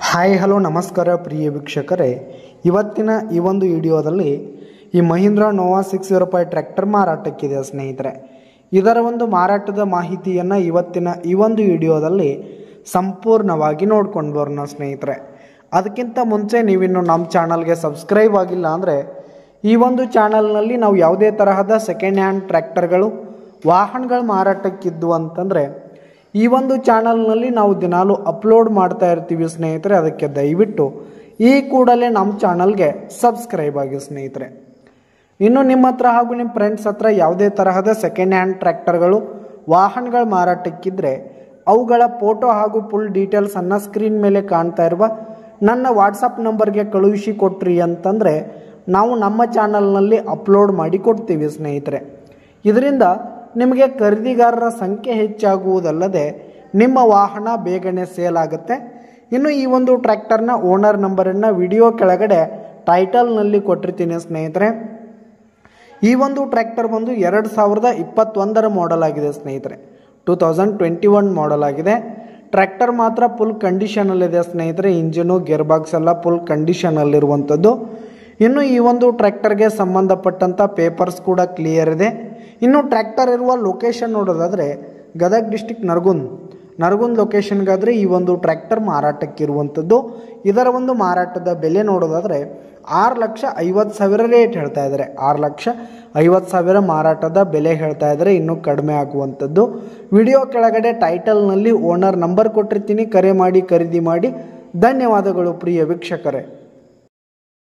Hi hello ನಮಸ್ಕಾರ ಪ್ರಿಯ ವೀಕ್ಷಕರೇ, ಇವತ್ತಿನ ಈ ಒಂದು ವಿಡಿಯೋದಲ್ಲಿ ಈ ಮಹೀಂದ್ರಾ ನೋವಾ 605 ಟ್ರ್ಯಾಕ್ಟರ್ ಮಾರಾಟಕ್ಕಿದೆ ಸ್ನೇಹಿತರೆ. ಇದರ ಒಂದು ಮಾರಾಟದ ಮಾಹಿತಿಯನ್ನು ಇವತ್ತಿನ ಈ ಒಂದು ವಿಡಿಯೋದಲ್ಲಿ ಸಂಪೂರ್ಣವಾಗಿ ನೋಡ್ಕೊಂಡು ಬರೋಣ ಸ್ನೇಹಿತರೆ. ಅದಕ್ಕಿಂತ ಮುಂಚೆ ನೀವಿನ್ನು ನಮ್ಮ ಚಾನಲ್ಗೆ ಸಬ್ಸ್ಕ್ರೈಬ್ ಆಗಿಲ್ಲ ಅಂದರೆ ಈ ಒಂದು ಚಾನಲ್ನಲ್ಲಿ ನಾವು ಯಾವುದೇ ತರಹದ ಸೆಕೆಂಡ್ ಹ್ಯಾಂಡ್ ಟ್ರ್ಯಾಕ್ಟರ್ಗಳು ವಾಹನಗಳು ಮಾರಾಟಕ್ಕಿದ್ದು ಅಂತಂದರೆ ಈ ಒಂದು ಚಾನಲ್ನಲ್ಲಿ ನಾವು ದಿನಾಲು ಅಪ್ಲೋಡ್ ಮಾಡ್ತಾ ಇರ್ತೀವಿ ಸ್ನೇಹಿತರೆ. ಅದಕ್ಕೆ ದಯವಿಟ್ಟು ಈ ಕೂಡಲೇ ನಮ್ಮ ಚಾನಲ್ಗೆ ಸಬ್ಸ್ಕ್ರೈಬ್ ಆಗಿ ಸ್ನೇಹಿತರೆ. ಇನ್ನು ನಿಮ್ಮ ಹತ್ರ ಹಾಗೂ ನಿಮ್ಮ ಫ್ರೆಂಡ್ಸ್ ಹತ್ರ ಯಾವುದೇ ತರಹದ ಸೆಕೆಂಡ್ ಹ್ಯಾಂಡ್ ಟ್ರ್ಯಾಕ್ಟರ್ಗಳು ವಾಹನಗಳು ಮಾರಾಟಕ್ಕಿದ್ರೆ ಅವುಗಳ ಫೋಟೋ ಹಾಗೂ ಫುಲ್ ಡೀಟೇಲ್ಸನ್ನು ಸ್ಕ್ರೀನ್ ಮೇಲೆ ಕಾಣ್ತಾ ಇರುವ ನನ್ನ ವಾಟ್ಸಪ್ ನಂಬರ್ಗೆ ಕಳುಹಿಸಿ ಕೊಟ್ರಿ ಅಂತಂದರೆ ನಾವು ನಮ್ಮ ಚಾನಲ್ನಲ್ಲಿ ಅಪ್ಲೋಡ್ ಮಾಡಿ ಕೊಡ್ತೀವಿ ಸ್ನೇಹಿತರೆ. ಇದರಿಂದ ನಿಮಗೆ ಖರೀದಿಗಾರರ ಸಂಖ್ಯೆ ಹೆಚ್ಚಾಗುವುದಲ್ಲದೆ ನಿಮ್ಮ ವಾಹನ ಬೇಗನೆ ಸೇಲ್ ಆಗುತ್ತೆ. ಇನ್ನು ಈ ಒಂದು ಟ್ರ್ಯಾಕ್ಟರ್ನ ಓನರ್ ನಂಬರನ್ನು ವಿಡಿಯೋ ಕೆಳಗಡೆ ಟೈಟಲ್ನಲ್ಲಿ ಕೊಟ್ಟಿರ್ತೀನಿ ಸ್ನೇಹಿತರೆ. ಈ ಒಂದು ಟ್ರ್ಯಾಕ್ಟರ್ ಬಂದು 2021 ಮಾಡೆಲ್ ಆಗಿದೆ ಸ್ನೇಹಿತರೆ. 2021 ಮಾಡೆಲ್ ಆಗಿದೆ. ಟ್ರ್ಯಾಕ್ಟರ್ ಮಾತ್ರ ಫುಲ್ ಕಂಡೀಷನಲ್ಲಿದೆ ಸ್ನೇಹಿತರೆ. ಇಂಜಿನು ಗೇರ್ ಬಾಕ್ಸ್ ಎಲ್ಲ ಫುಲ್ ಕಂಡೀಷನಲ್ಲಿರುವಂಥದ್ದು. ಇನ್ನು ಈ ಒಂದು ಟ್ರ್ಯಾಕ್ಟರ್ಗೆ ಸಂಬಂಧಪಟ್ಟಂಥ ಪೇಪರ್ಸ್ ಕೂಡ ಕ್ಲಿಯರ್ ಇದೆ. ಇನ್ನು ಟ್ರ್ಯಾಕ್ಟರ್ ಇರುವ ಲೊಕೇಶನ್ ನೋಡೋದಾದರೆ ಗದಗ ಡಿಸ್ಟಿಕ್ ನರಗುಂದ್ ಲೊಕೇಶನ್ಗಾದರೆ ಈ ಒಂದು ಟ್ರ್ಯಾಕ್ಟರ್ ಮಾರಾಟಕ್ಕಿರುವಂಥದ್ದು. ಇದರ ಒಂದು ಮಾರಾಟದ ಬೆಲೆ ನೋಡೋದಾದರೆ 6,50,000 ರೇಟ್ ಹೇಳ್ತಾ ಇದ್ದಾರೆ. 6,50,000 ಮಾರಾಟದ ಬೆಲೆ ಹೇಳ್ತಾ ಇದ್ದಾರೆ. ಇನ್ನೂ ಕಡಿಮೆ ಆಗುವಂಥದ್ದು. ವಿಡಿಯೋ ಕೆಳಗಡೆ ಟೈಟಲ್ನಲ್ಲಿ ಓನರ್ ನಂಬರ್ ಕೊಟ್ಟಿರ್ತೀನಿ, ಕರೆ ಮಾಡಿ ಖರೀದಿ ಮಾಡಿ. ಧನ್ಯವಾದಗಳು ಪ್ರಿಯ ವೀಕ್ಷಕರೇ.